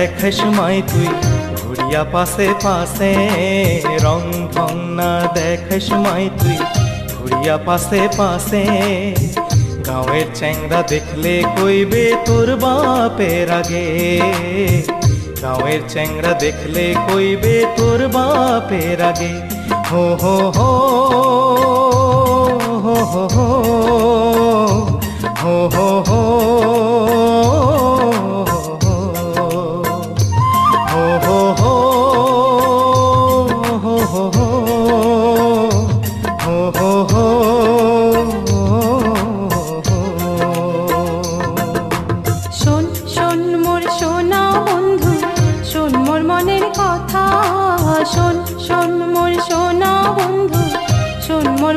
দেখাস মাই তুই ঘুরিয়া পাশে পাশে, রং ঢং না দেখাস মাই তুই ঘুরিয়া পাশে পাশে। গাঁয়ের চ্যাংরা দেখলে কইবে তোর বাপের আগে, গাঁয়ের চ্যাংরা দেখলে কইবে তোর বাপের আগে। হো হো হো হো হো হো হো হো হো শোন শোন মোর সোনা বন্ধু, শোন মোর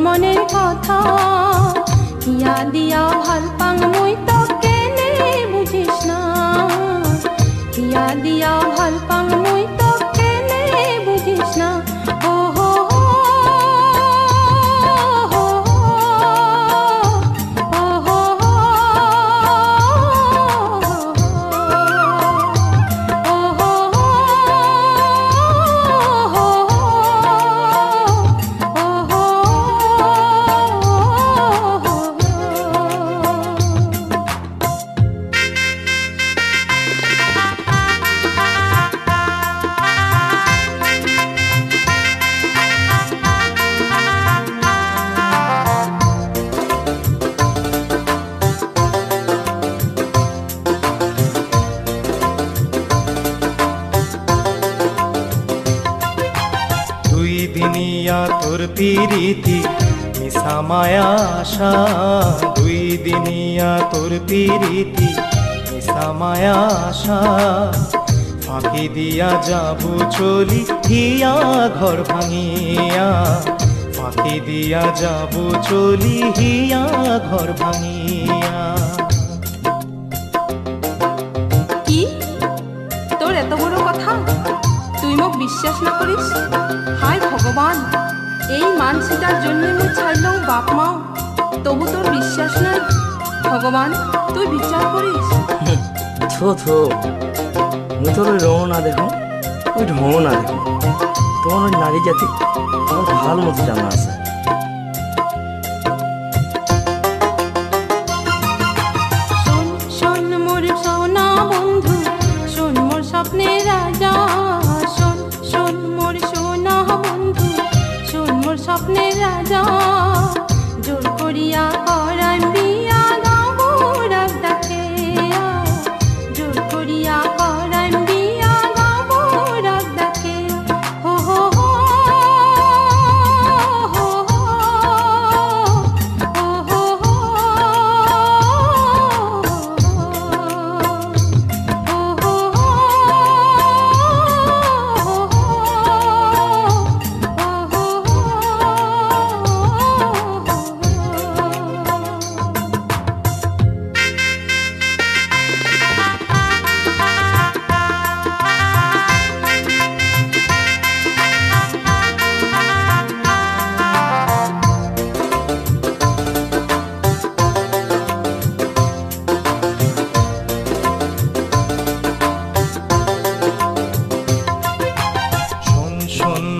মনের কথা। হিয়া দিয়া ভাল পাং মুই তো কেনে বুঝিস না, হিয়া দিয়া ভাল পাং মুই তো কেনে বুঝিস না। ও হো দিনিয়া তোর পিরিতি মিশা মায়া আশা, দুই দিনিয়া তোর পিরিতি মিশা মায়া আশা। ফাঁকি দিয়া যাবো চলি হিয়া ঘর ভাঙিয়া, ফাঁকি দিয়া যাবো চলি হিয়া ঘর ভাঙিয়া। কি তোর এত বড় কথা, তুই মোক বিশ্বাস না করিস? হায় ভগবান, এই মানসিটার জন্য মুই ছাড়লাম বাপ মা, তবু তোর বিশ্বাস নাই। ভগবান তুই বিচার করিস। থো থো, মুই তোর ওই রঙ না দেখো, ওই ঢঙ না দেখো, তোমার ওই নারী জাতি আমার ভাল মতো জানা আছে। শোন শোন মোর সোনা বন্ধু, শোন মোর স্বপ্নের রাজা। শোন শোন মোর সোনা বন্ধু, শোন মোর স্বপ্নের রাজা। জোর করিয়া করাই বিয়া গাবো রাগ ডাকে, জোর করিয়া করাই বিয়া গাবো রাগ ডাকে। হো হো হো হো হো হো হো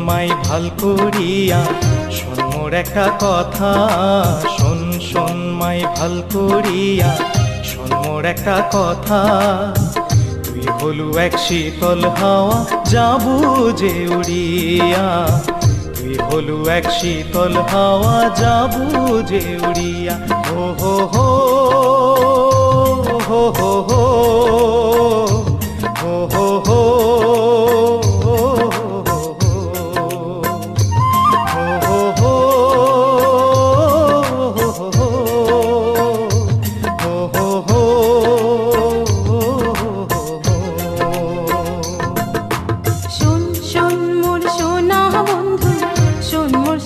মাই ভাল করিয়া শোন মোর একটা কথা, শোন শোন মাই ভাল করিয়া শোন মোর একটা কথা। তুই হলু এক শীতল হাওয়া যাবো যে উড়িয়া, তুই হলু এক শীতল হাওয়া যাবো যে উড়িয়া। হো হো হো হো হো হো হো হো হো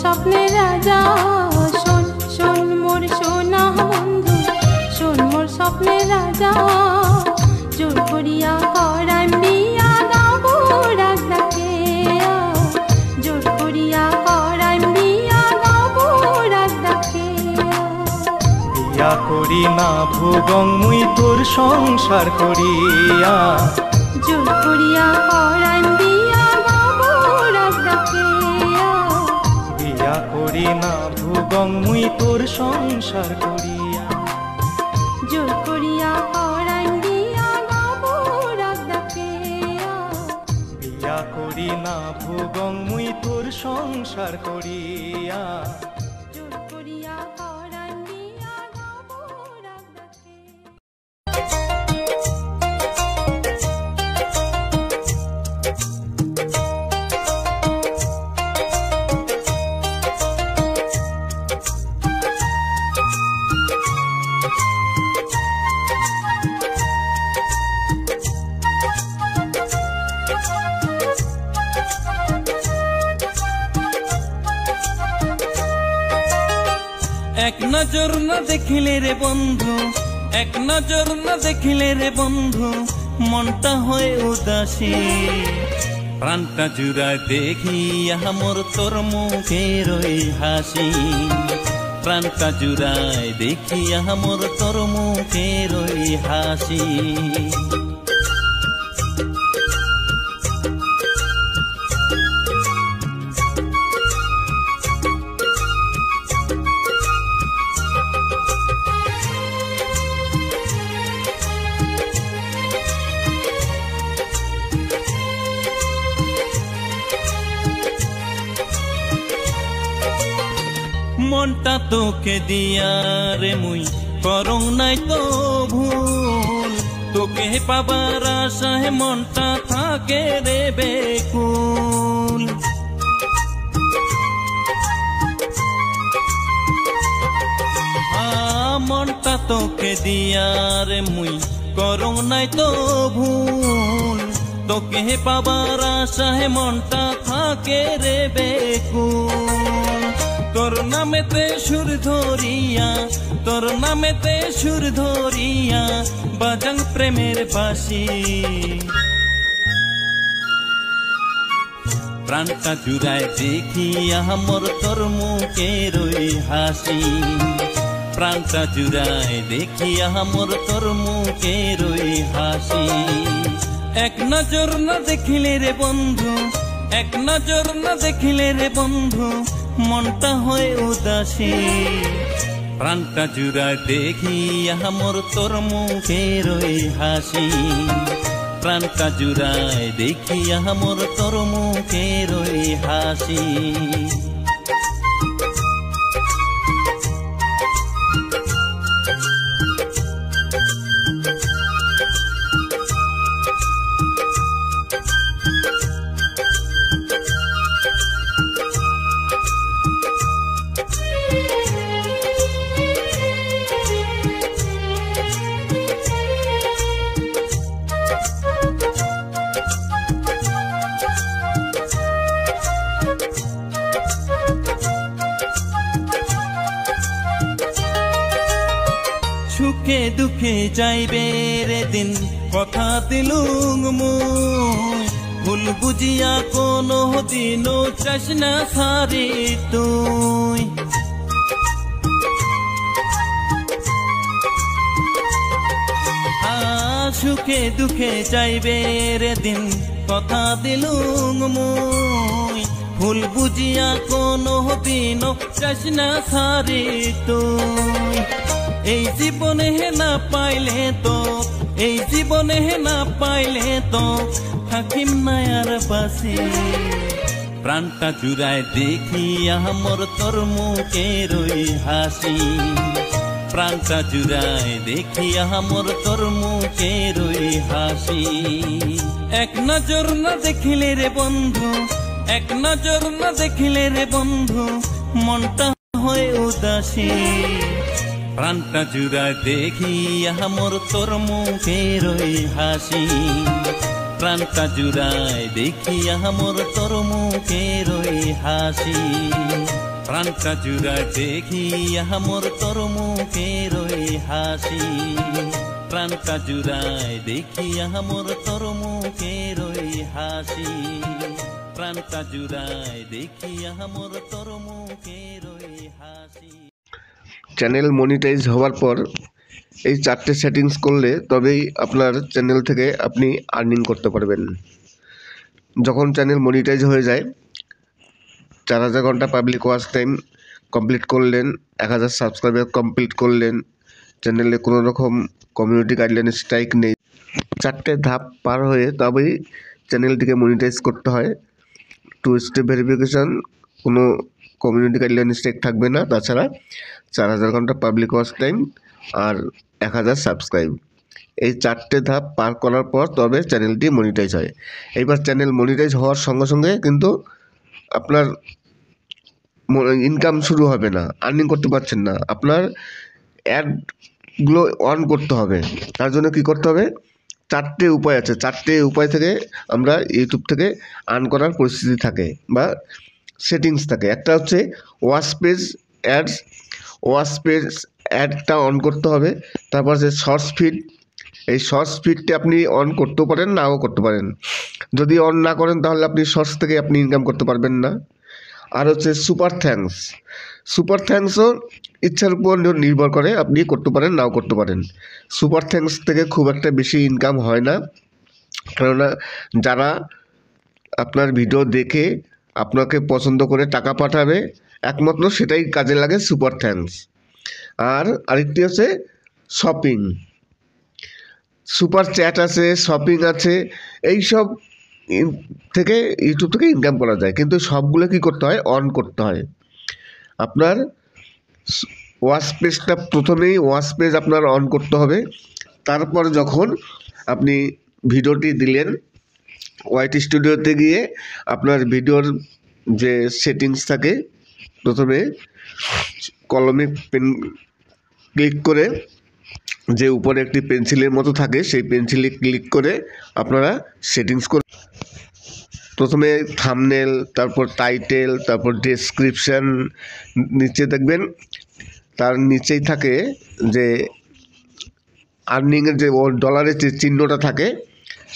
স্বপ্নের রাজা। শোন শোন মোর সোনা বন্ধু, শোন মোর স্বপ্নের রাজা। জোর করিয়া করাই বিয়া গাবো রাগ ডাকে, জোর করিয়া করাই বিয়া গাবো রাগ ডাকে। বিয়া করি না ভুবং মুই তোর সংসার করিয়া, জোর করিয়া পরাণ দিয়া গাবো রাগ ডাকিয়া। বিয়া করি না ভুগং মুই তোর সংসার করিয়া। জোর করিয়া পরাণ দিয়া গাবো রাগ ডাকিয়া। বিয়া করি না ভুগং মুই তোর সংসার করিয়া। জোর করিয়া পরাণ দিয়া গাবো রাগ ডাকিয়া। এক নজর না দেখিলে রে বন্ধু, এক নজর না দেখিলে রে বন্ধু, মনটা হয় উদাসী। প্রাণটা জুড়ায় দেখিয়া মোর তোর মুখের ওই হাসি। প্রাণটা জুড়ায় দেখিয়া মোর তোর মুখের ওই হাসি। মনটা তোকে দিয়া রে মুই করং নাই তো ভুল। তোকে পাবার আশায় মনটা থাকে রে বেকুল। মনটা তোকে দিয়া রে মুই করং নাই তো ভুল। তোকে পাবার আশায় মনটা থাকে রে বেকুল। তোর নামেতে সুর ধরিয়া, তোর নামেতে সুর ধরিয়া বাজাং প্রেমের বাঁশি। প্রাণটা জুড়ায় দেখিয়া মোর তোর মুখের ওই হাসি। প্রাণটা জুড়ায় দেখিয়া মোর তোর মুখের ওই হাসি। এক নজর না দেখিলে রে বন্ধু, এক নজর না দেখিলে রে বন্ধু, মনটা হয় উদাসী। প্রাণটা জুড়ায় দেখিয়া মোর তোর মুখের ওই হাসি। প্রাণটা জুড়ায় দেখিয়া মোর তোর মুখের ওই হাসি। সুখে দুঃখে যাইবে রে দিন, কথা দিলুম মুই। ভুল বুঝিয়া কোনো দিনও চাস না সারি তুই। সুখে দুঃখে যাইবে রে দিন, কথা দিলুম মুই। ভুল বুঝিয়া কোনো দিনও চাস না সারি তুই। এই জীবনে না পাইলে তো, এই জীবনে না পাইলে তো থাকিম না আর বাসি। প্রাণটা জুড়ায় দেখিয়া মোর তোর মুখের ওই হাসি। প্রাণটা জুড়ায় দেখিয়া মোর তোর মুখের ওই হাসি। এক নজর না দেখিলে রে বন্ধু, এক নজর না দেখিলে রে বন্ধু, মনটা হয় উদাসী। প্রাণটা জুড়ায় দেখিয়া মোর তোর মুখের ওই হাসি। প্রাণটা জুড়ায় দেখিয়া মোর তোর মুখের ওই হাসি। প্রাণটা জুড়ায় দেখিয়া মোর তোর মুখের ওই হাসি। প্রাণটা জুড়ায় দেখিয়া মোর তোর মুখের ওই হাসি। প্রাণটা জুড়ায় দেখিয়া মোর তোর মুখের ওই হাসি। চ্যানেল মনিটাইজ হওয়ার পর এই 4টে সেটিংস করলে তবেই আপনার চ্যানেল থেকে আপনি আর্নিং করতে পারবেন। যখন চ্যানেল মনিটাইজ হয়ে যায়, 4000 ঘন্টা পাবলিক ওয়াচ টাইম কমপ্লিট করলেন, 1000 সাবস্ক্রাইবার কমপ্লিট করলেন, চ্যানেলে কোনো রকম কমিউনিটি গাইডলাইন স্ট্রাইক নেই, 4টে ধাপ পার হয়ে তবেই চ্যানেলটিকে মনিটাইজ করতে হয়। 2 স্টেপ ভেরিফিকেশান, কোনো কমিউনিটি গাইডলাইন স্ট্রাইক থাকবে না, তাছাড়া 4000 ঘন্টা পাবলিক ওয়াচ টাইম আর 1000 সাবস্ক্রাইব, এই 4টে ধাপ পার করার পর তবে চ্যানেলটি মনিটাইজ হয়। এইবার চ্যানেল মনিটাইজ হওয়ার সঙ্গে সঙ্গে কিন্তু আপনার ইনকাম শুরু হবে না, আর্নিং করতে পারছেন না, আপনার অ্যাডগুলো অন করতে হবে। তার জন্য কী করতে হবে? 4টে উপায় আছে, 4টে উপায় থেকে আমরা ইউটিউব থেকে আর্ন করার পরিস্থিতি থাকে বা সেটিংস থাকে। একটা হচ্ছে watch page ads, watch page অ্যাডটা অন করতে হবে। তারপর আছে শর্টস ফিড, এই শর্টস ফিডটি আপনি অন করতেও পারেন, নাও করতে পারেন। যদি অন না করেন তাহলে আপনি শর্টস থেকে আপনি ইনকাম করতে পারবেন না। আর হচ্ছে সুপার থ্যাঙ্কস, সুপার থ্যাঙ্কসও ইচ্ছার উপর নির্ভর করে, আপনি করতে পারেন, নাও করতে পারেন। সুপার থ্যাঙ্কস থেকে খুব একটা বেশি ইনকাম হয় না, কেননা যারা আপনার ভিডিও দেখে আপনাকে পছন্দ করে টাকা পাঠাবে একমাত্র সেটাই কাজে লাগে সুপার থ্যাঙ্কস। আর আরেকটি হচ্ছে শপিং, সুপার চ্যাট আছে, শপিং আছে, এই সব থেকে ইউটিউব থেকে ইনকাম করা যায়, কিন্তু সবগুলো কী করতে হয়? অন করতে হয়। আপনার ওয়াচ পেজটা প্রথমেই ওয়াচ পেজ আপনার অন করতে হবে। তারপর যখন আপনি ভিডিওটি দিলেন, ওয়াইটি স্টুডিওতে গিয়ে আপনার ভিডিওর যে সেটিংস থাকে, প্রথমে কলমে পেন ক্লিক করে যে উপরে একটি পেন্সিলের মতো থাকে সেই পেন্সিলে ক্লিক করে আপনারা সেটিংস করে প্রথমে থাম্বনেল, তারপর টাইটেল, তারপর ডেসক্রিপশান, নিচে দেখবেন তার নিচেই থাকে যে আর্নিংয়ের যে ডলারের যে চিহ্নটা থাকে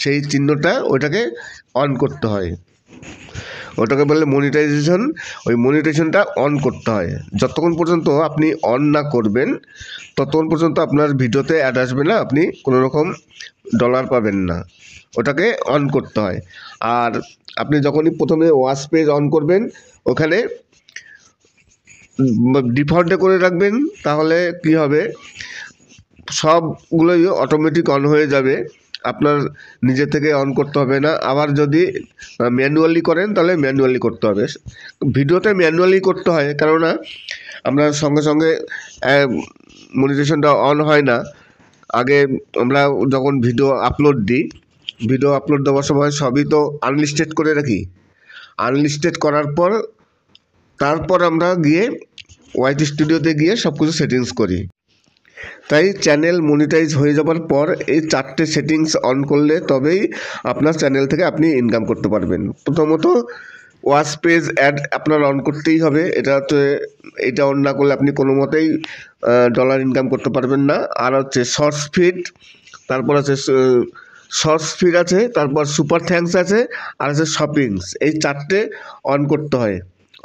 সেই চিহ্নটা ওইটাকে অন করতে হয়, ওটাকে বলে মনিটাইজেশন। ওই মনিটাইজেশনটা অন করতে হয়। যতক্ষণ পর্যন্ত আপনি অন না করবেন ততক্ষণ পর্যন্ত আপনার ভিডিওতে অ্যাড আসবে না, আপনি কোনো রকম ডলার পাবেন না, ওটাকে অন করতে হয়। আর আপনি যখনই প্রথমে ওয়াচ পেজ অন করবেন ওখানে ডিফল্টে করে রাখবেন, তাহলে কি হবে? সবগুলোই অটোমেটিক অন হয়ে যাবে, আপনার নিজে থেকে অন করতে হবে না। আবার যদি ম্যানুয়ালি করেন তাহলে ম্যানুয়ালি করতে হবে। ভিডিওতে ম্যানুয়ালি করতে হয়, কেননা আমরা সঙ্গে সঙ্গে মনিটাইজেশনটা অন হয় না। আগে আমরা যখন ভিডিও আপলোড দিই, ভিডিও আপলোড দেওয়ার সময় সবই তো আনলিস্টেড করে রাখি, আনলিস্টেড করার পর তারপর আমরা গিয়ে ওয়াইটি স্টুডিওতে গিয়ে সব কিছু সেটিংস করি। তাই চ্যানেল মনিটাইজ হয়ে যাবার পর এই 4টে সেটিংস অন করলে তবেই আপনার চ্যানেল থেকে আপনি ইনকাম করতে পারবেন। প্রথমত ওয়াচ পেজ অ্যাড আপনার অন করতেই হবে, এটা অন না করলে আপনি কোনো মতেই ডলার ইনকাম করতে পারবেন না। আর হচ্ছে শর্টস ফিড, তারপর আছে শর্টস ফিড আছে, তারপর সুপার থ্যাঙ্কস আছে, আর আছে শপিংস, এই 4টে অন করতে হয়।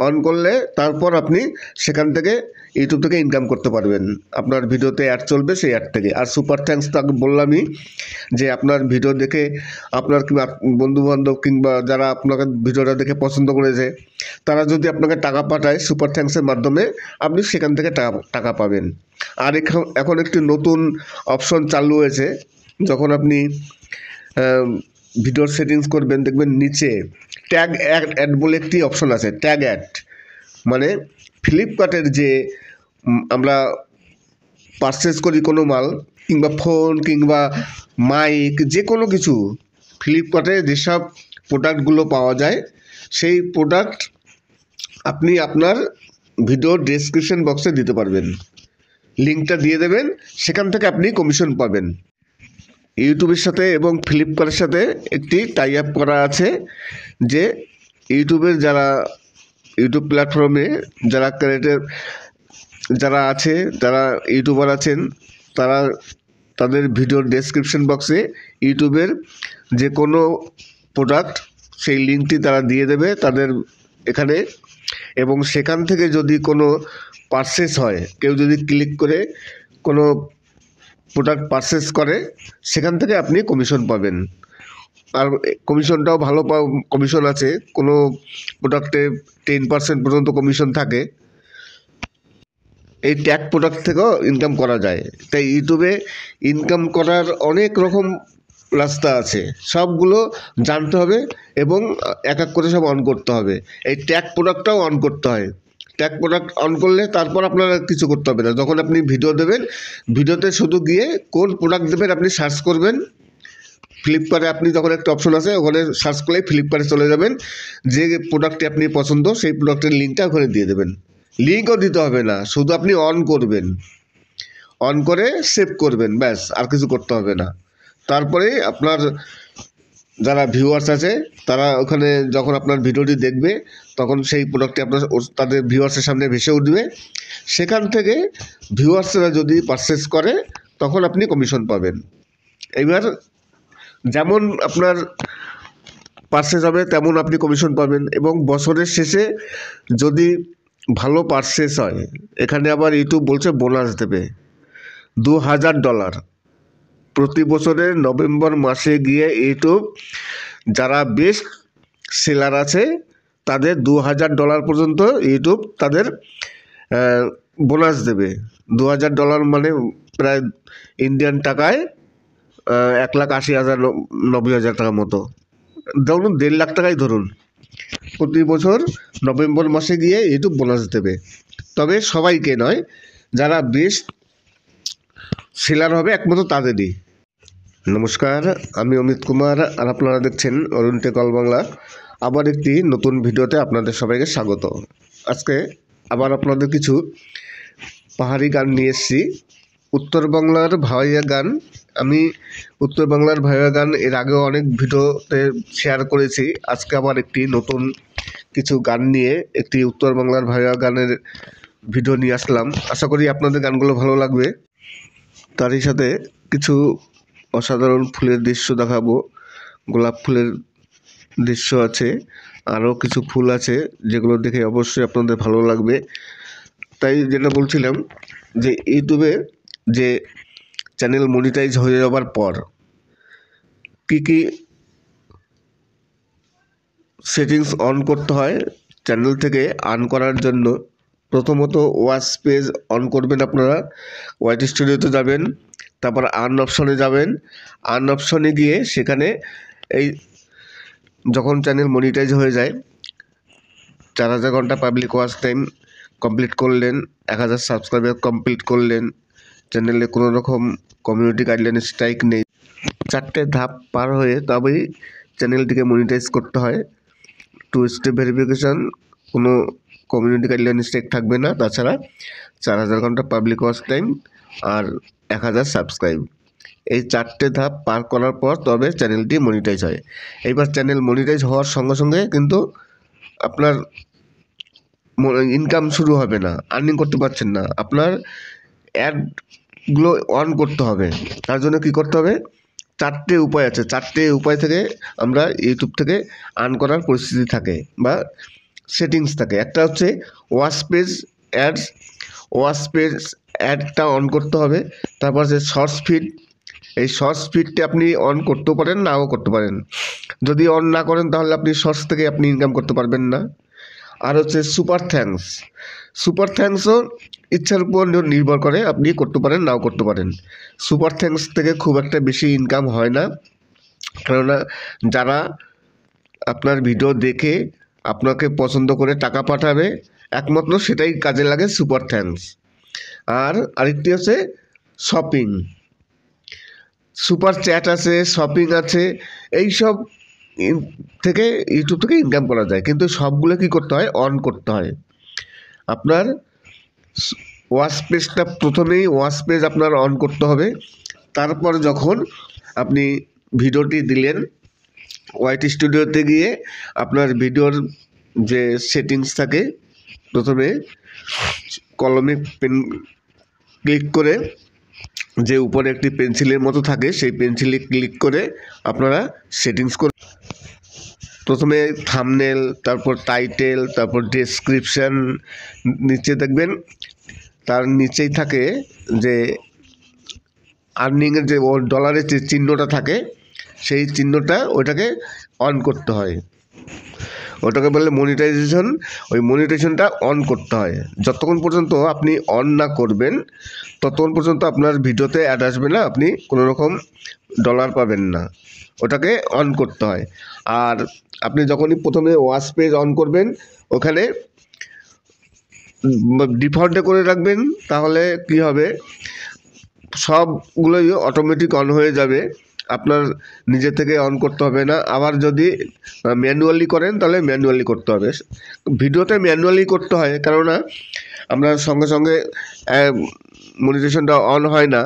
অন করলে তারপর আপনি সেখান থেকে ইউটিউব থেকে ইনকাম করতে পারবেন, আপনার ভিডিওতে অ্যাড চলবে সেই অ্যাড থেকে। আর সুপার থ্যাঙ্কস তো বললামই যে আপনার ভিডিও দেখে আপনার বন্ধুবান্ধব কিংবা যারা আপনাকে ভিডিওটা দেখে পছন্দ করেছে তারা যদি আপনাকে টাকা পাঠায় সুপার থ্যাঙ্কসের মাধ্যমে, আপনি সেখান থেকে টাকা পাবেন। আর এখন একটি নতুন অপশন চালু হয়েছে, যখন আপনি ভিডিওর সেটিংস করবেন দেখবেন নিচে ট্যাগ অ্যাড বলে একটি অপশন আছে। ট্যাগ অ্যাড মানে ফ্লিপকার্টের যে আমরা পারচেস করি কোনো মাল কিংবা ফোন কিংবা মাইক, যে কোনো কিছু ফ্লিপকার্টে যেসব প্রোডাক্টগুলো পাওয়া যায় সেই প্রোডাক্ট আপনি আপনার ভিডিওর ডেসক্রিপশন বক্সে দিতে পারবেন, লিঙ্কটা দিয়ে দেবেন, সেখান থেকে আপনি কমিশন পাবেন। ইউটিউবের সাথে এবং ফ্লিপকার্টের সাথে একটি টাই আপ করা আছে যে ইউটিউবের যারা ইউটিউব প্ল্যাটফর্মে যারা ক্রিয়েটর যারা আছে, যারা ইউটিউবার আছেন, তারা তাদের ভিডিওর ডেসক্রিপশন বক্সে ইউটিউবের যে কোনো প্রোডাক্ট সেই লিঙ্কটি তারা দিয়ে দেবে তাদের এখানে, এবং সেখান থেকে যদি কোনো পারচেস হয়, কেউ যদি ক্লিক করে কোনো প্রোডাক্ট পারচেস করে সেখান থেকে আপনি কমিশন পাবেন। আর কমিশনটাও ভালো কমিশন আছে, কোনো প্রোডাক্টে 10% পর্যন্ত কমিশন থাকে। এই ট্যাগ প্রোডাক্ট থেকেও ইনকাম করা যায়। তাই ইউটিউবে ইনকাম করার অনেক রকম রাস্তা আছে, সবগুলো জানতে হবে এবং এক এক করে সব অন করতে হবে। এই ট্যাগ প্রোডাক্টটাও অন করতে হয়। ট্যাগ প্রোডাক্ট অন করলে তারপর আপনার কিছু করতে হবে না। যখন আপনি ভিডিও দেবেন, ভিডিওতে শুধু গিয়ে কোন প্রোডাক্ট দেবেন আপনি সার্চ করবেন। ফ্লিপকার্টে আপনি যখন একটা অপশন আছে ওখানে সার্চ করলে ফ্লিপকার্টে চলে যাবেন, যে প্রোডাক্টটি আপনি পছন্দ সেই প্রোডাক্টের লিঙ্কটা ওখানে দিয়ে দেবেন। লিঙ্কও দিতে হবে না, শুধু আপনি অন করবেন, অন করে সেভ করবেন, ব্যাস, আর কিছু করতে হবে না। তারপরে আপনার যারা ভিউয়ার্স আছে তারা ওখানে যখন আপনার ভিডিওটি দেখবে তখন সেই প্রোডাক্টটি আপনার তাদের ভিউয়ার্সের সামনে ভেসে উঠবে। সেখান থেকে ভিউয়ার্সরা যদি পারচেস করে তখন আপনি কমিশন পাবেন। এবার যেমন আপনার পারচেস হবে তেমন আপনি কমিশন পাবেন। এবং বছরের শেষে যদি ভালো পারচেস হয়, এখানে আবার ইউটিউব বলছে বোনাস দেবে $2000। প্রতি বছরের নভেম্বর মাসে গিয়ে ইউটিউব যারা বেস্ট সেলার আছে তাদের $2000 পর্যন্ত ইউটিউব তাদের বোনাস দেবে। $2000 মানে প্রায় ইন্ডিয়ান টাকায় 1,80,000 90,000 টাকার মতো, ধরুন 1.5 লাখ টাকাই ধরুন। প্রতি বছর নভেম্বর মাসে গিয়ে ইউটিউব বোনাস দেবে, তবে সবাইকে নয়, যারা বেস্ট সেলার হবে একমাত্র তাদেরই। নমস্কার, আমি অমিত কুমার আর আপনারা দেখছেন অরুণ টেক অল বাংলা। আবার একটি নতুন ভিডিওতে আপনাদের সবাইকে স্বাগত। আজকে আবার আপনাদের কিছু পাহাড়ি গান নিয়ে এসেছি, উত্তরবাংলার ভাওয়াইয়া গান। আমি উত্তরবাংলার ভাওয়াইয়া গান এর আগেও অনেক ভিডিওতে শেয়ার করেছি। আজকে আবার একটি নতুন কিছু গান নিয়ে একটি উত্তরবাংলার ভাওয়াইয়া গানের ভিডিও নিয়ে আসলাম। আশা করি আপনাদের গানগুলো ভালো লাগবে। তারই সাথে কিছু অসাধারণ ফুলের দৃশ্য দেখাবো। গোলাপ ফুলের দৃশ্য আছে, আরও কিছু ফুল আছে যেগুলো দেখে অবশ্যই আপনাদের ভালো লাগবে। তাই যেটা বলছিলাম যে ইউটিউবে যে চ্যানেল মনিটাইজ হয়ে যাওয়ার পর কী কী সেটিংস অন করতে হয় চ্যানেল থেকে আর্ন করার জন্য। প্রথমত ওয়াচ পেজ অন করবেন আপনারা, ওয়াইট স্টুডিওতে যাবেন, তারপর আর্ন অপশনে যাবেন। আর্ন অপশনে গিয়ে সেখানে এই যখন চ্যানেল মনিটাইজ হয়ে যায়, 4000 ঘন্টা পাবলিক ওয়াচ টাইম কমপ্লিট করলেন, 1000 সাবস্ক্রাইবার কমপ্লিট করলেন, চ্যানেলে কোনো রকম কমিউনিটি গাইডলাইন স্ট্রাইক নেই, 4টে ধাপ পার হয়ে তবেই চ্যানেলটিকে মনিটাইজ করতে হয়। 2 স্টেপ ভেরিফিকেশান, কোনো কমিউনিটি গাইডলাইন স্ট্রাইক থাকবে না, তাছাড়া 4000 ঘন্টা পাবলিক ওয়াচ টাইম আর 1000 সাবস্ক্রাইব, এই 4টে ধাপ পার করার পর তবে চ্যানেলটি মনিটাইজ হয়। এইবার চ্যানেল মনিটাইজ হওয়ার সঙ্গে সঙ্গে কিন্তু আপনার ইনকাম শুরু হবে না, আর্নিং করতে পারছেন না। আপনার অ্যাডগুলো অন করতে হবে। তার জন্য কী করতে হবে, 4টে উপায় আছে। 4টে উপায় থেকে আমরা ইউটিউব থেকে আর্ন করার পরিস্থিতি থাকে বা সেটিংস থাকে। একটা হচ্ছে watch page ads, watch page অ্যাডটা অন করতে হবে। তারপর আছে শর্টস ফিড, এই শর্টস ফিডটি আপনি অন করতেও পারেন, নাও করতে পারেন। যদি অন না করেন তাহলে আপনি শর্টস থেকে আপনি ইনকাম করতে পারবেন না। আর হচ্ছে সুপার থ্যাঙ্কস, সুপার থ্যাঙ্কসও ইচ্ছার উপর নির্ভর করে, আপনি করতে পারেন নাও করতে পারেন। সুপার থ্যাঙ্কস থেকে খুব একটা বেশি ইনকাম হয় না, কেননা যারা আপনার ভিডিও দেখে আপনাকে পছন্দ করে টাকা পাঠাবে একমাত্র সেটাই কাজে লাগে সুপার থ্যাঙ্কস। আর আরেকটি হচ্ছে শপিং, সুপার চ্যাট আছে, শপিং আছে, এই সব থেকে ইউটিউব থেকে ইনকাম করা যায়। কিন্তু সবগুলো কী করতে হয়, অন করতে হয়। আপনার ওয়াচ পেজটা প্রথমেই ওয়াচ পেজ আপনার অন করতে হবে। তারপর যখন আপনি ভিডিওটি দিলেন, ওয়াইট স্টুডিওতে গিয়ে আপনার ভিডিওর যে সেটিংস থাকে, প্রথমে কলমে পেন ক্লিক করে যে উপরে একটি পেন্সিলের মতো থাকে সেই পেন্সিলে ক্লিক করে আপনারা সেটিংস করে প্রথমে থাম্বনেল, তারপর টাইটেল, তারপর ডেসক্রিপশান, নিচে দেখবেন তার নিচেই থাকে যে আর্নিংয়ের যে ডলারের যে চিহ্নটা থাকে সেই চিহ্নটা ওইটাকে অন করতে হয়, ওটাকে বলে মনিটাইজেশন। ওই মনিটাইজেশনটা অন করতে হয়। যতক্ষণ পর্যন্ত আপনি অন না করবেন ততক্ষণ পর্যন্ত আপনার ভিডিওতে অ্যাড আসবে না, আপনি কোনো রকম ডলার পাবেন না। ওটাকে অন করতে হয়। আর আপনি যখনই প্রথমে ওয়াচ পেজ অন করবেন ওখানে ডিফল্টে করে রাখবেন, তাহলে কি হবে সবগুলোই অটোমেটিক অন হয়ে যাবে, আপনার নিজে থেকে অন করতে হবে না। আবার যদি ম্যানুয়ালি করেন তাহলে ম্যানুয়ালি করতে হবে। ভিডিওতে ম্যানুয়ালি করতে হয়, কেননা আমরা সঙ্গে সঙ্গে মনিটাইজেশনটা অন হয় না।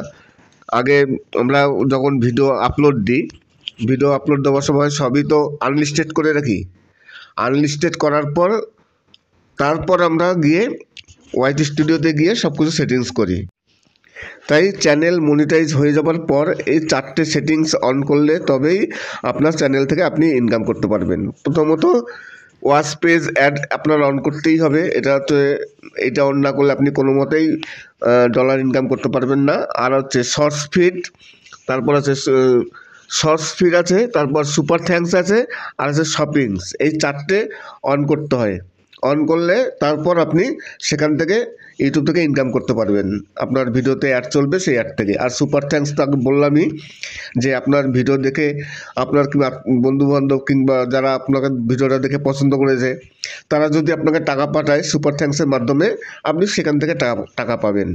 আগে আমরা যখন ভিডিও আপলোড দিই, ভিডিও আপলোড দেওয়ার সময় সবই তো আনলিস্টেড করে রাখি। আনলিস্টেড করার পর তারপর আমরা গিয়ে ওয়াইট স্টুডিওতে গিয়ে সব কিছু সেটিংস করি। তাই চ্যানেল মনিটাইজ হয়ে যাওয়ার পর এই 4টে সেটিংস অন করলে তবেই আপনার চ্যানেল থেকে আপনি ইনকাম করতে পারবেন। প্রথমত ওয়াচ পেজ অ্যাড আপনার অন করতেই হবে, এটা অন না করলে আপনি কোনো মতেই ডলার ইনকাম করতে পারবেন না। আর হচ্ছে শর্টস ফিড, তারপর আছে শর্টস ফিড আছে, তারপর সুপার থ্যাঙ্কস আছে, আর আছে শপিংস। এই 4টে অন করতে হয়। অন করলে তারপর আপনি সেখান থেকে ইউটিউব থেকে ইনকাম করতে পারবেন, আপনার ভিডিওতে অ্যাড চলবে সেই অ্যাড থেকে। আর সুপার থ্যাঙ্কস তো বললামই যে আপনার ভিডিও দেখে আপনার বন্ধুবান্ধব কিংবা যারা আপনাকে ভিডিওটা দেখে পছন্দ করেছে তারা যদি আপনাকে টাকা পাঠায় সুপার থ্যাঙ্কসের মাধ্যমে, আপনি সেখান থেকে টাকা পাবেন।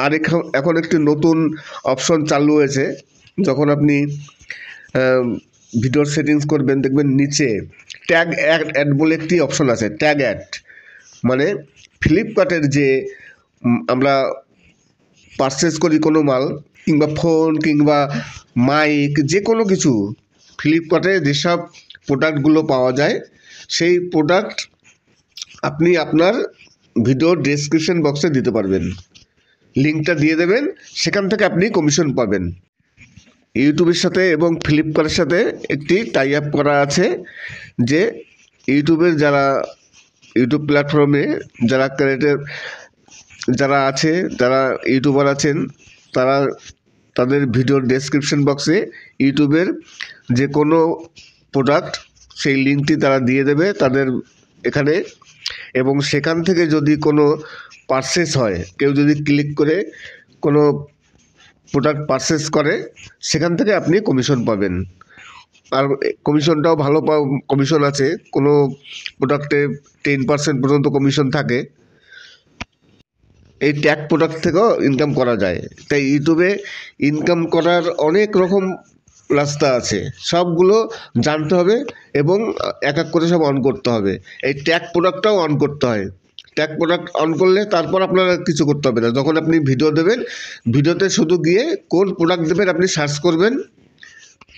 আর এখন একটি নতুন অপশন চালু হয়েছে, যখন আপনি ভিডিওর সেটিংস করবেন দেখবেন নিচে ট্যাগ অ্যাড বলে একটি অপশন আছে। ট্যাগ অ্যাড মানে ফ্লিপকার্টের যে আমরা পারচেস করি কোনো মাল কিংবা ফোন কিংবা মাইক যে কোনো কিছু, ফ্লিপকার্টে যেসব প্রোডাক্টগুলো পাওয়া যায় সেই প্রোডাক্ট আপনি আপনার ভিডিওর ডেসক্রিপশন বক্সে দিতে পারবেন, লিঙ্কটা দিয়ে দেবেন, সেখান থেকে আপনি কমিশন পাবেন। ইউটিউবের সাথে এবং ফ্লিপকার্টের সাথে একটি টাই আপ করা আছে যে ইউটিউবের যারা ইউটিউব প্ল্যাটফর্মে যারা ক্রিয়েটর যারা আছে, যারা ইউটিউবার আছেন, তারা তাদের ভিডিওর ডেসক্রিপশন বক্সে ইউটিউবের যে কোনো প্রোডাক্ট সেই লিঙ্কটি তারা দিয়ে দেবে তাদের এখানে, এবং সেখান থেকে যদি কোনো পারচেস হয়, কেউ যদি ক্লিক করে কোনো প্রোডাক্ট পারচেস করে সেখান থেকে আপনি কমিশন পাবেন। আর কমিশনটাও ভালো কমিশন আছে, কোনো প্রোডাক্টে 10% পর্যন্ত কমিশন থাকে। এই ট্যাগ প্রোডাক্ট থেকেও ইনকাম করা যায়। তাই ইউটিউবে ইনকাম করার অনেক রকম রাস্তা আছে, সবগুলো জানতে হবে এবং এক এক করে সব অন করতে হবে। এই ট্যাগ প্রোডাক্টটাও অন করতে হয়। ট্যাগ প্রোডাক্ট অন করলে তারপর আপনার কিছু করতে হবে না। যখন আপনি ভিডিও দেবেন, ভিডিওতে শুধু গিয়ে কোন প্রোডাক্ট দেবেন আপনি সার্চ করবেন।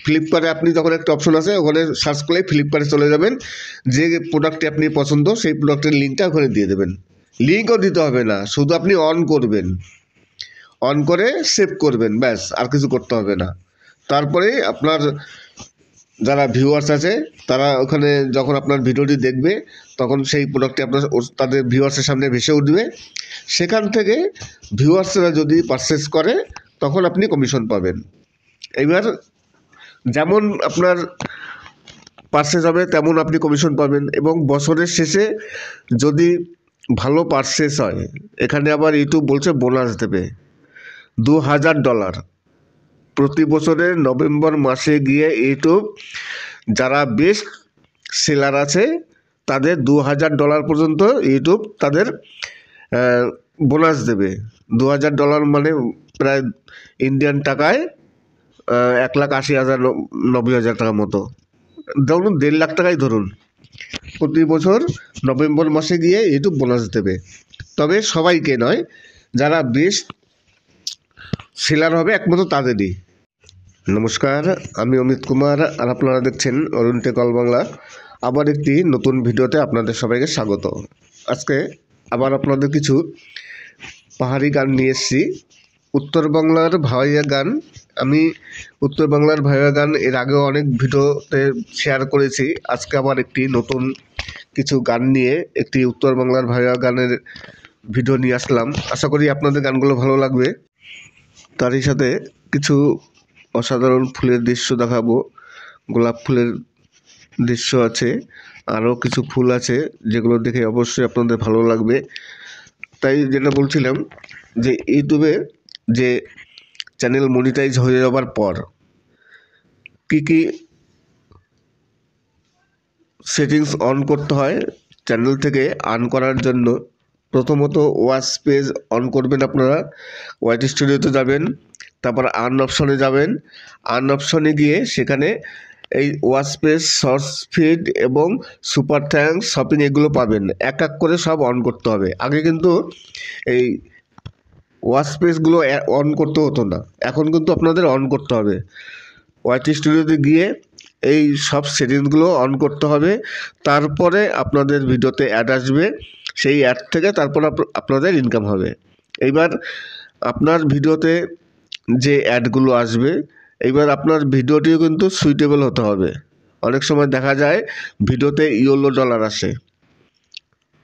ফ্লিপকার্টে আপনি যখন একটা অপশন আছে ওখানে সার্চ করলে ফ্লিপকার্টে চলে যাবেন, যে প্রোডাক্টটি আপনি পছন্দ সেই প্রোডাক্টের লিঙ্কটা ওখানে দিয়ে দেবেন। লিঙ্কও দিতে হবে না, শুধু আপনি অন করবেন, অন করে সেভ করবেন, ব্যাস, আর কিছু করতে হবে না। তারপরে আপনার যারা ভিউয়ার্স আছে তারা ওখানে যখন আপনার ভিডিওটি দেখবে তখন সেই প্রোডাক্টটি আপনার তাদের ভিউয়ার্সের সামনে ভেসে উঠবে। সেখান থেকে ভিউয়ার্সরা যদি পারচেস করে তখন আপনি কমিশন পাবেন। এবার যেমন আপনার পারচেস হবে তেমন আপনি কমিশন পাবেন। এবং বছরের শেষে যদি ভালো পারচেস হয়, এখানে আবার ইউটিউব বলছে বোনাস দেবে $2000। প্রতি বছরের নভেম্বর মাসে গিয়ে ইউটিউব যারা বেস্ট সেলার আছে তাদের $2000 পর্যন্ত ইউটিউব তাদের বোনাস দেবে। $2000 মানে প্রায় ইন্ডিয়ান টাকায় 1,80,000 90,000 টাকার মতো, ধরুন 1.5 লাখ টাকাই ধরুন। প্রতি বছর নভেম্বর মাসে গিয়ে ইউটিউব বোনাস দেবে, তবে সবাইকে নয়, যারা বেস্ট সেলার হবে একমাত্র তাদেরই। নমস্কার, আমি অমিত কুমার আর আপনারা দেখছেন অরুণ টেক অল বাংলা। আবার একটি নতুন ভিডিওতে আপনাদের সবাইকে স্বাগত। আজকে আবার আপনাদের কিছু পাহাড়ি গান নিয়ে এসেছি, উত্তরবাংলার ভাওয়াইয়া গান। আমি উত্তরবাংলার ভাওয়াইয়া গান এর আগেও অনেক ভিডিওতে শেয়ার করেছি। আজকে আবার একটি নতুন কিছু গান নিয়ে একটি উত্তরবাংলার ভাওয়াইয়া গানের ভিডিও নিয়ে আসলাম। আশা করি আপনাদের গানগুলো ভালো লাগবে। তারই সাথে কিছু অসাধারণ ফুলের দৃশ্য দেখাবো। গোলাপ ফুলের দৃশ্য আছে, আরও কিছু ফুল আছে যেগুলো দেখে অবশ্যই আপনাদের ভালো লাগবে। তাই যেটা বলছিলাম যে ইউটিউবে যে চ্যানেল মনিটাইজ হয়ে যাওয়ার পর কী কী সেটিংস অন করতে হয় চ্যানেল থেকে আর্ন করার জন্য। প্রথমত ওয়াচ পেজ অন করবেন আপনারা, ওয়াইটি স্টুডিওতে যাবেন, তারপর আর্ন অপশনে যাবেন। আর্ন অপশনে গিয়ে সেখানে এই ওয়াচ পেজ, শর্টস ফিড এবং সুপার থ্যাঙ্কস, শপিং এগুলো পাবেন। এক এক করে সব অন করতে হবে। আগে কিন্তু এই ওয়াচ পেজগুলো অন করতে হতো না, এখন কিন্তু আপনাদের অন করতে হবে। ওয়াইটি স্টুডিওতে গিয়ে এই সব সেটিংসগুলো অন করতে হবে, তারপরে আপনাদের ভিডিওতে অ্যাড আসবে, সেই অ্যাড থেকে তারপর আপনাদের ইনকাম হবে। এইবার আপনার ভিডিওতে যে অ্যাডগুলো আসবে, এইবার আপনার ভিডিওটিও কিন্তু সুইটেবল হতে হবে। অনেক সময় দেখা যায় ভিডিওতে ইয়েলো ডলার আসে,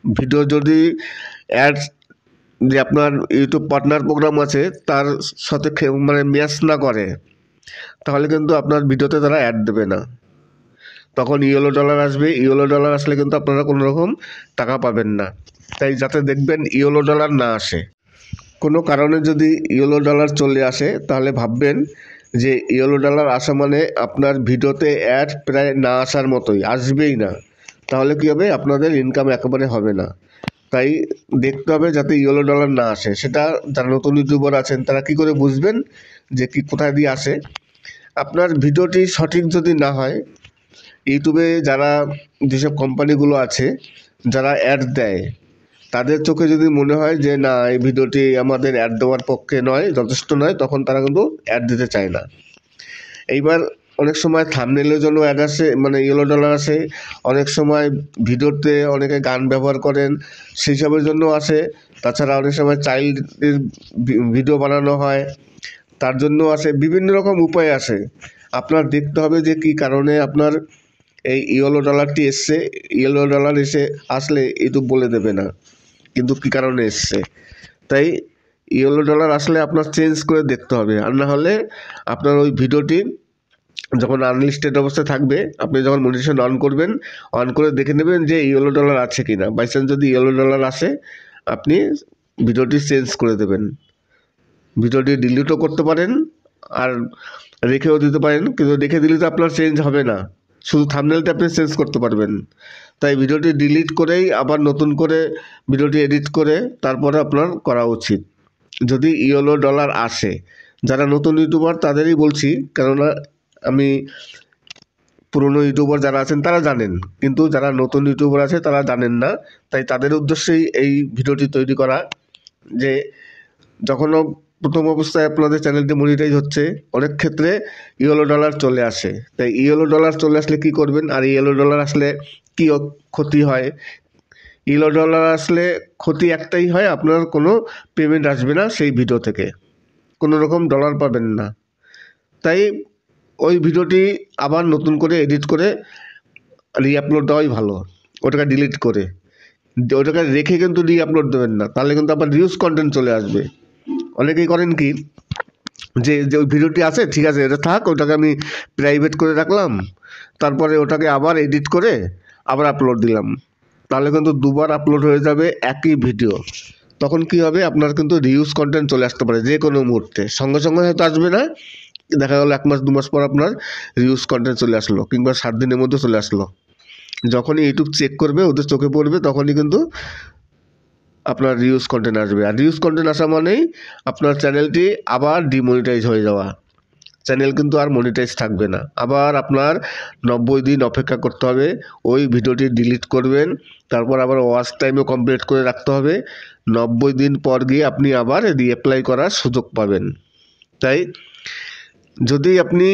ভিডিও যদি অ্যাড যে আপনার ইউটিউব পার্টনার প্রোগ্রাম আছে তার সাথে মানে ম্যাচ না করে, তাহলে কিন্তু আপনার ভিডিওতে তারা অ্যাড দেবে না, তখন ইয়েলো ডলার আসবে। ইয়েলো ডলার আসলে কিন্তু আপনারা কোনো রকম টাকা পাবেন না। তাই যাতে দেখবেন ইয়েলো ডলার না আসে। কোনো কারণে যদি ইয়েলো ডলার চলে আসে তাহলে ভাববেন যে ইয়েলো ডলার আসা মানে আপনার ভিডিওতে অ্যাড প্রায় না আসার মতোই, আসবেই না। তাহলে কী হবে, আপনাদের ইনকাম একেবারে হবে না। তাই দেখতে হবে যাতে ইয়েলো ডলার না আসে। সেটা যারা নতুন ইউটিউবার আছেন তারা কী করে বুঝবেন যে কি কোথায় দিয়ে আসে? আপনার ভিডিওটি সঠিক যদি না হয়, ইউটিউবে যারা যেসব কোম্পানিগুলো আছে যারা অ্যাড দেয়, তাদের চোখে যদি মনে হয় যে না এই ভিডিওটি আমাদের অ্যাড দেওয়ার পক্ষে নয়, যথেষ্ট নয়, তখন তারা কিন্তু অ্যাড দিতে চায় না। এইবার অনেক সময় থাম্বনেলের জন্য অ্যাড আসে, মানে ইয়েলো ডলার আসে। অনেক সময় ভিডিওতে অনেকে গান ব্যবহার করেন সেই সবের জন্য আসে। তাছাড়া অনেক সময় চাইল্ডের ভিডিও বানানো হয় তার জন্য আসে। বিভিন্ন রকম উপায় আসে। আপনার দেখতে হবে যে কী কারণে আপনার এই ইয়েলো ডলারটি এসছে। ইয়েলো ডলার আসলে ইউটিউব বলে দেবে না কিন্তু কী কারণে এসছে। তাই ইয়েলো ডলার আসলে আপনার চেঞ্জ করে দেখতে হবে, আর না হলে আপনার ওই ভিডিওটি যখন আনলিস্টেড অবস্থায় থাকবে, আপনি যখন মনিটাইজেশন অন করবেন, অন করে দেখে নেবেন যে ইয়েলো ডলার আছে কি না। বাই চান্স যদি ইয়েলো ডলার আসে, আপনি ভিডিওটি চেঞ্জ করে দেবেন। ভিডিওটি ডিলিটও করতে পারেন আর রেখেও দিতে পারেন, কিন্তু রেখে দিলে তো আপনার চেঞ্জ হবে না, শুধু থাম্বনেলটা আপনি চেঞ্জ করতে পারবেন। তাই ভিডিওটি ডিলিট করেই আবার নতুন করে ভিডিওটি এডিট করে তারপরে আপনার করা উচিত যদি ইয়েলো ডলার আসে। যারা নতুন ইউটিউবার তাদেরই বলছি, কেননা আমি পুরনো ইউটিউবার যারা আছেন তারা জানেন, কিন্তু যারা নতুন ইউটিউবার আছে তারা জানেন না। তাই তাদের উদ্দেশ্যেই এই ভিডিওটি তৈরি করা, যে যখনও প্রথম অবস্থায় আপনাদের চ্যানেলটি মনিটাইজ হচ্ছে, অনেক ক্ষেত্রে ইয়েলো ডলার চলে আসে। তাই ইয়েলো ডলার চলে আসলে কী করবেন, আর ইয়েলো ডলার আসলে কী ক্ষতি হয়? ইয়েলো ডলার আসলে ক্ষতি একটাই হয়, আপনার কোনো পেমেন্ট আসবে না সেই ভিডিও থেকে, কোনো রকম ডলার পাবেন না। তাই ওই ভিডিওটি আবার নতুন করে এডিট করে রিআপলোড দেওয়াই ভালো, ওটাকে ডিলিট করে। ওটাকে রেখে কিন্তু রিআপলোড দেবেন না, তাহলে কিন্তু আবার রিউজ কন্টেন্ট চলে আসবে। অনেকেই করেন কি, যে ওই ভিডিওটি আছে ঠিক আছে এটা থাক, ওটাকে আমি প্রাইভেট করে রাখলাম, তারপরে ওটাকে আবার এডিট করে আবার আপলোড দিলাম, তাহলে কিন্তু দুবার আপলোড হয়ে যাবে একই ভিডিও। তখন কি হবে, আপনার কিন্তু রিউজ কন্টেন্ট চলে আসতে পারে যে কোনো মুহূর্তে, সঙ্গে সঙ্গে হয়তো আসবে না, দেখা গেলো 1 মাস 2 মাস পর আপনার রিউজ কন্টেন্ট চলে আসলো, কিংবা 7 দিনের মধ্যে চলে আসলো। যখনই ইউটিউব চেক করবে, ওদের চোখে পড়বে, তখনই কিন্তু আপনার রিউজ কন্টেন্ট আসবে। আর রিউজ কন্টেন্ট আসা মানেই আপনার চ্যানেলটি আবার ডিমনিটাইজ হয়ে যাওয়া, চ্যানেল কিন্তু আর মনিটাইজ থাকবে না। আবার আপনার 90 দিন অপেক্ষা করতে হবে, ওই ভিডিওটি ডিলিট করবেন, তারপর আবার ওয়াচ টাইমও কমপ্লিট করে রাখতে হবে। 90 দিন পর গিয়ে আপনি আবার রিঅ্যাপ্লাই করার সুযোগ পাবেন। তাই যদি আপনি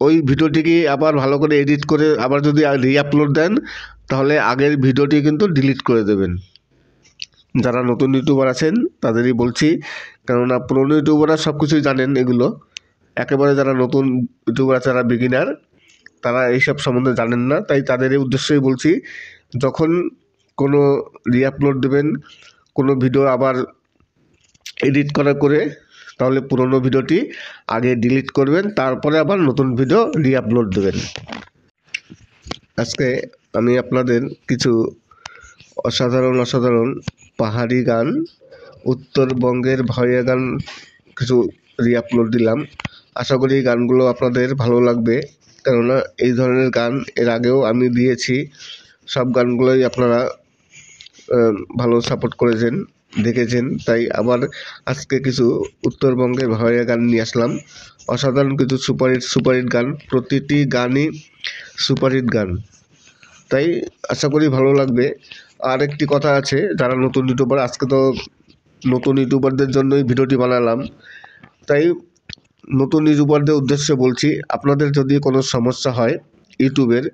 ওই ভিডিওটিকে আবার ভালো করে এডিট করে আবার যদি রিআপলোড দেন, তাহলে আগের ভিডিওটি কিন্তু ডিলিট করে দেবেন। যারা নতুন ইউটিউবার আছেন তাদেরই বলছি, কেননা পুরনো ইউটিউবাররা সব কিছুই জানেন এগুলো, একেবারে যারা নতুন ইউটিউবার আছে, যারা বিগিনার, তারা এইসব সম্বন্ধে জানেন না। তাই তাদের এই উদ্দেশ্যই বলছি, যখন কোনো রিআপলোড দেবেন, কোনো ভিডিও আবার এডিট করে তাহলে পুরনো ভিডিওটি আগে ডিলিট করবেন, তারপরে আবার নতুন ভিডিও রিআপলোড দেবেন। আজকে আমি আপনাদের কিছু অসাধারণ পাহাড়ি গান, উত্তরবঙ্গের ভাওয়াইয়া গান কিছু রিআপলোড দিলাম। আশা করি গানগুলো আপনাদের ভালো লাগবে, কেননা এই ধরনের গান এর আগেও আমি দিয়েছি। সব গানগুলোই আপনারা ভালো সাপোর্ট করেছেন, দেখেছেন, তাই আবার আজকে কিছু উত্তরবঙ্গের ভাওয়াইয়া গান নিয়ে আসলাম। অসাধারণ কিছু সুপারহিট গান, প্রতিটি গানই সুপারহিট গান, তাই আশা করি ভালো লাগবে। আর একটি কথা আছে, যারা নতুন ইউটিউবার, আজকে তো নতুন ইউটিউবারদের জন্যই ভিডিওটি বানালাম, তাই নতুন ইউটিউবারদের উদ্দেশ্যে বলছি, আপনাদের যদি কোনো সমস্যা হয় ইউটিউবের,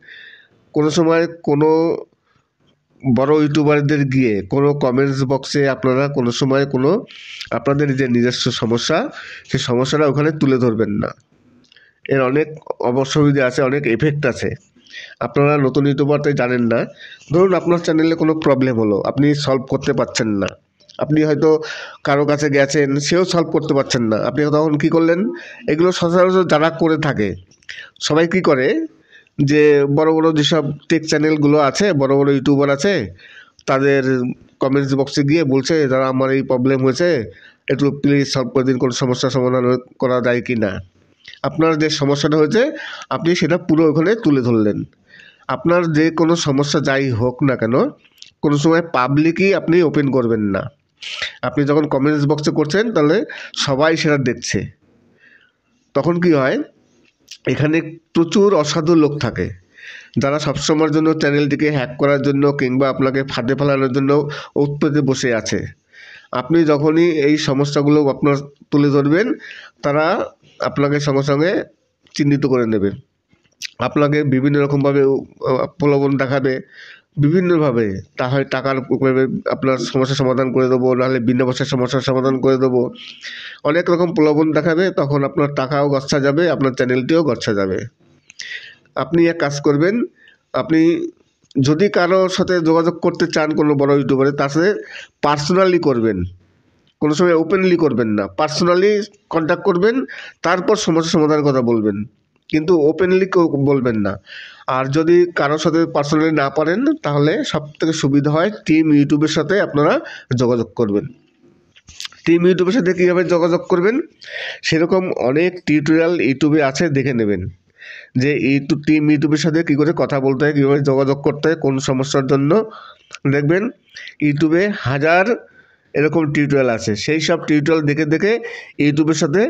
কোনো সময় কোনো বড় ইউটিউবারদের গিয়ে কোনো কমেন্টস বক্সে আপনারা কোনো সময় কোনো আপনাদের যে নিজস্ব সমস্যা, সেই সমস্যাটা ওখানে তুলে ধরবেন না। এর অনেক অসুবিধা আছে, অনেক এফেক্ট আছে। আপনারা নতুন ইউটিউবার তাই জানেন না। ধরুন আপনার চ্যানেলে কোনো প্রবলেম হলো, আপনি সলভ করতে পারছেন না, আপনি হয়তো কারো কাছে গেছেন, সেও সলভ করতে পারছেন না, আপনি তখন কী করলেন? এগুলো সচরাচর যারা করে থাকে, সবাই কী করে, যে বড় বড় যেসব টেক চ্যানেলগুলো আছে, বড় বড় ইউটিউবার আছে, তাদের কমেন্টস বক্সে গিয়ে বলছে, দাদা আমার এই প্রবলেম হয়েছে, একটু প্লিজ সলভ করে দিন, কোনো সমস্যার সমাধান করা যায় কি না। আপনার যে সমস্যাটা হয়েছে আপনি সেটা পুরো ওখানে তুলে ধরলেন। আপনার যে কোনো সমস্যা যাই হোক না কেন, কোনো সময় পাবলিকই আপনি ওপেন করবেন না। আপনি যখন কমেন্টস বক্সে করছেন, তাহলে সবাই সেটা দেখছে। তখন কি হয়, এখানে প্রচুর অসাধু লোক থাকে, যারা সবসময়ের জন্য চ্যানেলটিকে হ্যাক করার জন্য কিংবা আপনাকে ফাঁদে ফেলানোর জন্য উৎপেতে বসে আছে। আপনি যখনই এই সমস্যাগুলো আপনার তুলে ধরবেন, তারা আপনাকে সঙ্গে সঙ্গে চিহ্নিত করে নেবে, আপনাকে বিভিন্ন রকমভাবে প্রলোভন দেখাবে, বিভিন্নভাবে হয় টাকার আপনার সমস্যার সমাধান করে দেবো, নাহলে বিনা পয়সার সমস্যার সমাধান করে দেবো, অনেক রকম প্রলোভন দেখাবে। তখন আপনার টাকাও গচ্ছা যাবে, আপনার চ্যানেলটিও গচ্ছা যাবে। আপনি এক কাজ করবেন, আপনি যদি কারোর সাথে যোগাযোগ করতে চান, কোনো বড় ইউটিউবারে, তার সাথে পার্সোনালি করবেন, কোনো সময় ওপেনলি করবেন না, পার্সোনালি কন্ট্যাক্ট করবেন, তারপর সমস্যা সমাধানের কথা বলবেন, কিন্তু ওপেনলি কেউ বলবেন না। আর যদি কারোর সাথে পার্সোনালি না পারেন, তাহলে সবথেকে সুবিধা হয় টিম ইউটিউবের সাথে আপনারা যোগাযোগ করবেন। টিম ইউটিউবের সাথে কীভাবে যোগাযোগ করবেন, সেরকম অনেক টিউটোরিয়াল ইউটিউবে আছে, দেখে নেবেন যে টিম ইউটিউবের সাথে কী করে কথা বলতে হয়, কীভাবে যোগাযোগ করতে হয়, কোন সমস্যার জন্য। দেখবেন ইউটিউবে হাজার এরকম টিউটোরিয়াল আছে, সেই সব টিউটোরিয়াল দেখে দেখে ইউটিউবের সাথে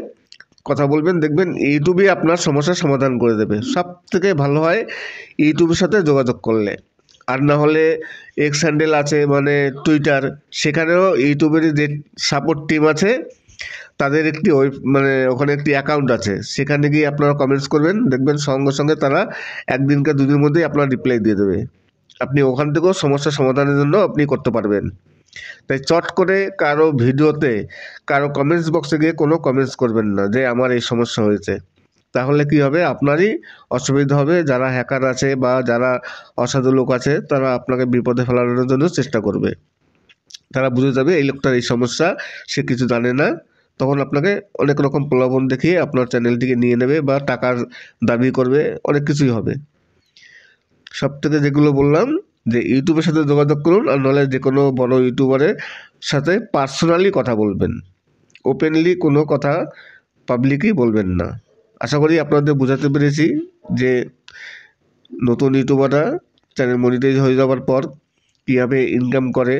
কথা বলবেন, দেখবেন ইউটিউবে আপনার সমস্যার সমাধান করে দেবে। সব থেকে ভালো হয় ইউটিউবের সাথে যোগাযোগ করলে। আর না হলে এক্স হ্যান্ডেল আছে, মানে টুইটার, সেখানেও ইউটিউবের যে সাপোর্ট টিম আছে, তাদের একটি ওখানে একটি অ্যাকাউন্ট আছে, সেখানে গিয়ে আপনারা কমেন্টস করবেন, দেখবেন সঙ্গে সঙ্গে তারা একদিনকে দুদিনের মধ্যেই আপনার রিপ্লাই দিয়ে দেবে। আপনি ওখান থেকেও সমস্যা সমাধানের জন্য আপনি করতে পারবেন। তাই চট করে কারো ভিডিওতে, কারো কমেন্টস বক্সে গিয়ে কোনো কমেন্টস করবেন না যে আমার এই সমস্যা হয়েছে। তাহলে কি হবে, আপনারই অসুবিধা হবে। যারা হ্যাকার আছে বা যারা অসাধু লোক আছে, তারা আপনাকে বিপদে ফেলানোর জন্য চেষ্টা করবে। তারা বুঝে যাবে এই লোকটার এই সমস্যা, সে কিছু জানে না, তখন আপনাকে অনেক রকম প্রলোভন দেখিয়ে আপনার চ্যানেলটিকে নিয়ে নেবে বা টাকার দাবি করবে, অনেক কিছুই হবে। সব থেকে যেগুলো বললাম, যে ইউটিউবের সাথে যোগাযোগ করুন, আর নাহলে যে কোনো বড় ইউটিউবারের সাথে পার্সোনালি কথা বলবেন, ওপেনলি কোনো কথা পাবলিকই বলবেন না। আশা করি আপনাদের বোঝাতে পেরেছি যে নতুন ইউটিউবাররা চ্যানেল মনিটাইজ হয়ে যাওয়ার পর কীভাবে ইনকাম করে,